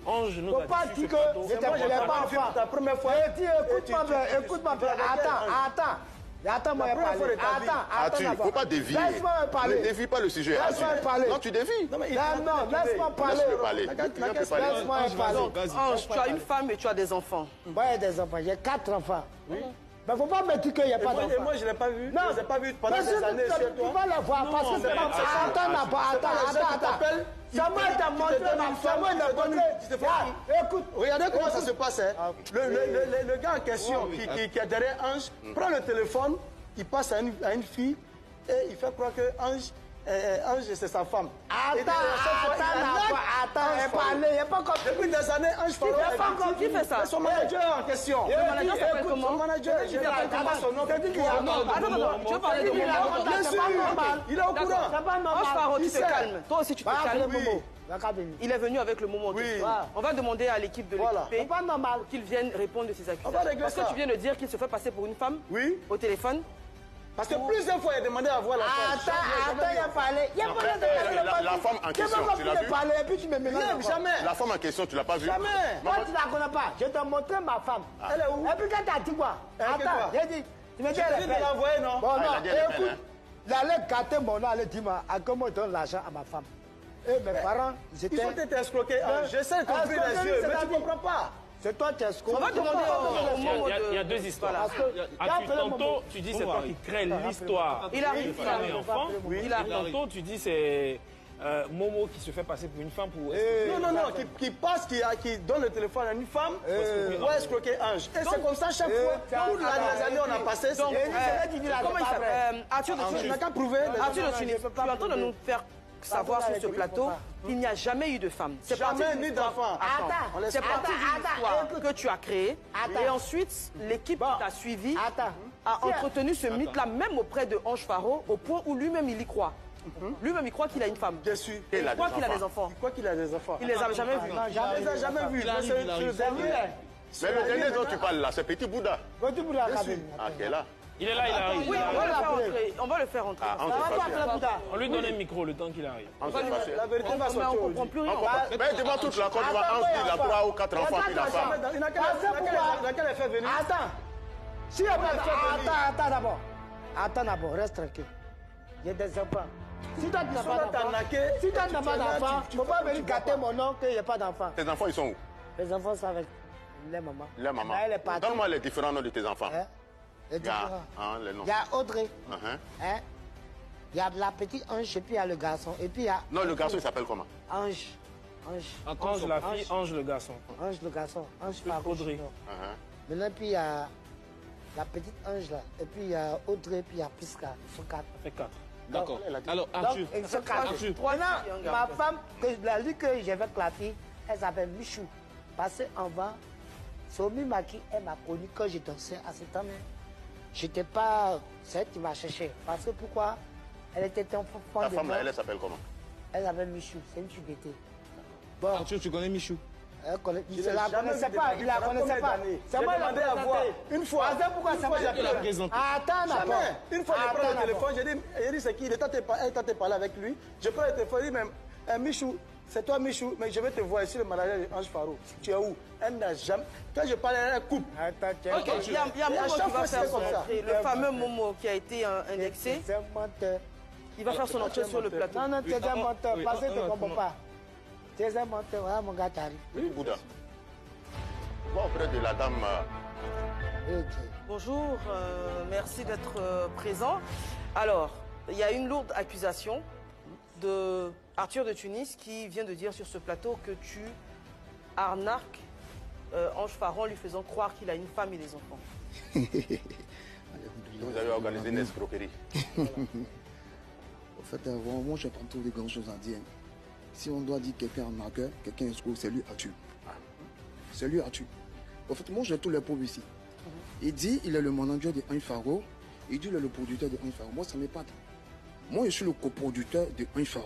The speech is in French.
Ange nous faut pas dire que je ne voulais pas enfant. La première fois. Écoute-moi, attends, moi, Attends, il ne faut pas dévier. Laisse-moi parler. Ne dévie pas le sujet. Laisse-moi parler. Non, tu dévies. Non, laisse-moi parler. Laisse-moi parler. Ange, tu as une femme et tu as des enfants. Moi, j'ai des enfants. J'ai 4 enfants. Oui. Mais il ne faut pas me dire qu'il n'y a pas d'enfants. Et moi, je ne l'ai pas vu. Non, je ne l'ai pas vu pendant des années chez toi. Tu vas la voir parce que c'est pas ça. Attends. Samuel t'a montré ma Samuel t'a montré. Écoute. Regardez comment ça se passe. Le gars en question qui est derrière Ange prend le téléphone, il passe à une fille et il fait croire que Ange, c'est sa femme. Attends, parlez, il n'y a pas comme... Depuis des années, Ange Faro est victime. Qui fait ça? C'est son manager en question. Le manager s'appelle comment? Son manager, je ne sais pas son nom. Attends, tu veux parler de Momo? Bien sûr, il est au courant. Ange Faro, tu te calmes. Toi aussi, tu te calmes. Oui. Il est venu avec le Momo. Oui. On va demander à l'équipe de l'équipe qu'ils viennent répondre de ces accusations. Parce que tu viens de dire qu'il se fait passer pour une femme au téléphone. Parce que plusieurs fois, il a demandé à voir la femme. Attends, il a parlé. Il y a pas de La femme en question, tu l'as vu? Et puis tu me mélanges. Jamais. La femme en question, tu l'as pas vue? Jamais. Moi, tu ne la connais pas. Je t'ai montré ma femme. Elle est où? Et puis quand tu as dit quoi? Attends, j'ai dit. Tu me dis, elle est belle. L'envoyer, non? Bon, non, écoute. Il allait gâter mon nom, allait dire, à comment il donne l'argent à ma femme. Et mes parents, ils étaient... Ils ont été escroqués. J'essaie de t'ouvrir les yeux, mais tu ne comprends pas. C'est toi qui escroques. On va demander au moment de... Il y a deux histoires. Tantôt, tu dis c'est toi qui crée l'histoire. Il arrive, femme et enfant. Tantôt, tu dis c'est Momo qui se fait passer pour une femme pour... Non, qui passe, qui donne le téléphone à une femme pour escroquer Ange. Et c'est comme ça chaque fois. Toutes les années, on a passé. Donc, comment il s'appelle? Arthur de Tunis. Tu n'as qu'à prouver. Arthur de Tunis, tu es en train de nous faire savoir sur ce plateau qu'il n'y a jamais eu de femme. C'est jamais ni d'enfant. C'est parti d'une histoire que tu as créée. Et ensuite, l'équipe qui t'a suivi a entretenu ce mythe-là, même auprès de Ange Faro, au point où lui-même il y croit. Lui-même il croit qu'il a une femme. Bien sûr. Il croit qu'il a des enfants. Il croit qu'il a des enfants. Il les a jamais vus. Il les a jamais vus. C'est le dernier. Mais le dernier dont tu parles là, c'est Petit Bouddha. Petit Bouddha. Ah, qui est là? Il est là, il arrive. Oui, on va le faire entrer. On lui donne un micro le temps qu'il arrive. La vérité va sortir. On ne comprend plus rien. Mais devant toute la Côte d'Ivoire, Ange dit il a 3 ou 4 enfants puis la femme. Il n'a qu'à fait venir. Attends. Si attends d'abord. Attends d'abord, reste tranquille. Il y a des enfants. Si toi tu n'as pas d'enfant, tu ne peux pas venir gâter mon nom qu'il n'y a pas d'enfant. Tes enfants, ils sont où? Les enfants sont avec les mamans. Les mamans. Donne-moi les différents noms de tes enfants. Les différents. Les noms. Il y a Audrey. Il y a la petite Ange et puis il y a le garçon. Et puis il y a... Non, le garçon, il s'appelle comment? Ange. Ange la fille, Ange le garçon. Ange le garçon. Ange Faro. Audrey. Maintenant, puis il y a la petite Ange là. Et puis il y a Audrey, puis il y a Pisca. Ils sont 4. Ça fait 4. D'accord. Alors, Arthur. Ils sont 4. Maintenant, ma femme, la lui que j'ai avec la fille, elle s'appelle Michou. Parce qu'en bas, Somi Maki, elle m'a connu quand je dansais à cette année. Je n'étais pas celle qui m'a cherché. Parce que pourquoi? Elle était un enfant. Ta femme là, elle s'appelle comment? Elle s'appelle Michou, c'est une fille d'été. Bon. Arthur, tu connais Michou? Il ne la connaissait pas, il la connaissait pas. C'est moi qui l'ai demandé une fois. Pourquoi ça m'a présenté? Attends, jamais. Une fois, je prends le téléphone, j'ai dit c'est qui? Elle t'a parlé avec lui. Je prends le téléphone, je dis même, Michou, c'est toi Michou, mais je vais te voir ici le manager d'Ange Faro. Tu es où? Elle n'a jamais. Quand je parle, elle coupe. Ok, il y a Momo qui va faire son entrée. Le fameux Momo qui a été indexé. C'est un menteur. Il va faire son entrée sur le plateau. Non, tu es un menteur, parce que tu ne comprends pas. Tu es un menteur, voilà mon gars, t'arrives. Oui, Bouddha. Va auprès de la dame. Bonjour, merci d'être présent. Alors, il y a une lourde accusation de Arthur de Tunis qui vient de dire sur ce plateau que tu arnaques Ange Faro en lui faisant croire qu'il a une femme et des enfants. Vous avez organisé une escroquerie. En fait, moi, je n'ai pas trop de grandes choses à dire. Si on doit dire quelqu'un arnaqueur, quelqu'un escroc, c'est lui Arthur. C'est lui Arthur. En fait, moi, j'ai tous les pauvres ici. Il dit il est le manager de Ange Faro. Il dit il est le producteur de Ange Faro. Moi, ça m'épate. Moi, je suis le coproducteur de Ange Faro.